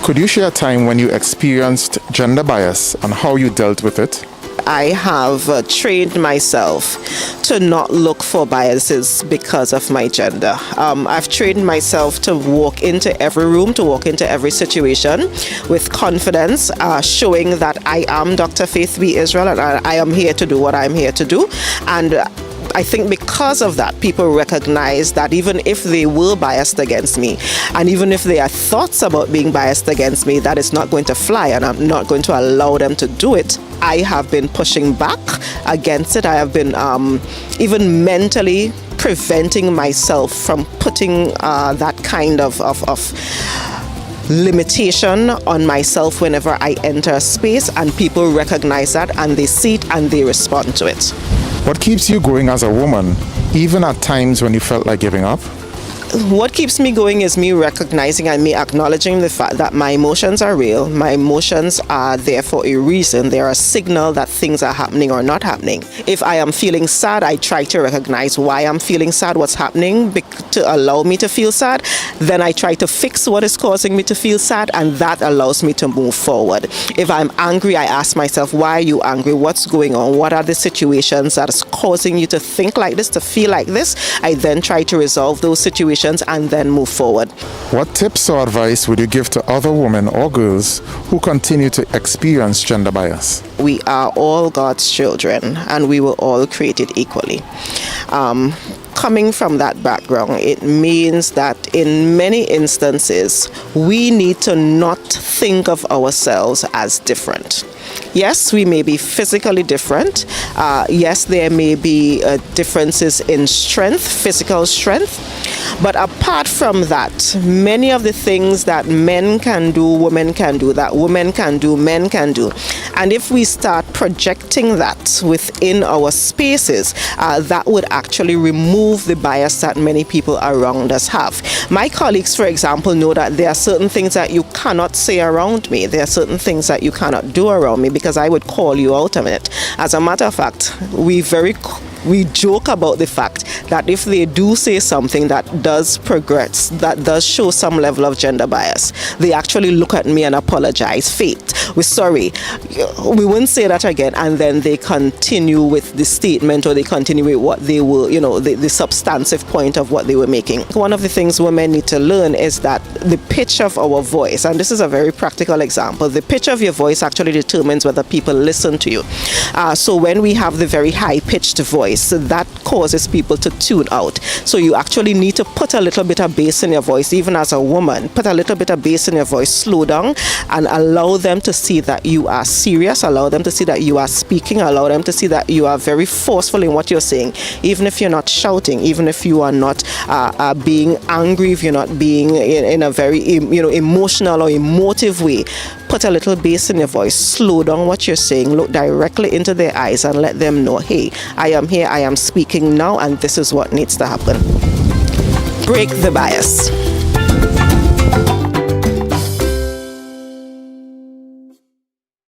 Could you share a time when you experienced gender bias and how you dealt with it? I have trained myself to not look for biases because of my gender. I've trained myself to walk into every room, to walk into every situation with confidence, showing that I am Dr. Faith B. Israel and I am here to do what I'm here to do. And I think because of that, people recognize that even if they were biased against me, and even if there are thoughts about being biased against me, that is not going to fly, and I'm not going to allow them to do it. I have been pushing back against it. I have been even mentally preventing myself from putting that kind of limitation on myself whenever I enter a space, and people recognize that and they see it and they respond to it. What keeps you going as a woman, even at times when you felt like giving up? What keeps me going is me recognizing and me acknowledging the fact that my emotions are real. My emotions are there for a reason. They're a signal that things are happening or not happening. If I am feeling sad, I try to recognize why I'm feeling sad, what's happening to allow me to feel sad. Then I try to fix what is causing me to feel sad, and that allows me to move forward. If I'm angry, I ask myself, why are you angry? What's going on? What are the situations that is causing you to think like this, to feel like this? I then try to resolve those situations and then move forward. What tips or advice would you give to other women or girls who continue to experience gender bias? We are all God's children and we were all created equally. Coming from that background, it means that in many instances, we need to not think of ourselves as different. Yes, we may be physically different. Yes, there may be differences in strength, physical strength. But apart from that, many of the things that men can do, women can do, that women can do, men can do. And if we start projecting that within our spaces, that would actually remove the bias that many people around us have. My colleagues, for example, know that there are certain things that you cannot say around me. There are certain things that you cannot do around me because I would call you out on it. As a matter of fact, we joke about the fact that if they do say something that does progress, that does show some level of gender bias, they actually look at me and apologize. Faith, we're sorry, we wouldn't say that again, and then they continue with the statement, or they continue with what they were, the substantive point of what they were making. One of the things women need to learn is that the pitch of our voice, and this is a very practical example, the pitch of your voice actually determines whether people listen to you. So when we have the very high-pitched voice, that causes people to tune out. So you actually need to put a little bit of bass in your voice, even as a woman. Put a little bit of bass in your voice, slow down, and allow them to see that you are serious, allow them to see that you are speaking, allow them to see that you are very forceful in what you're saying, even if you're not shouting, even if you are not being angry, if you're not being in a very emotional or emotive way. Put a little bass in your voice, slow down what you're saying, look directly into their eyes and let them know, hey, I am here, I am speaking now, and this is what needs to happen. Break the bias.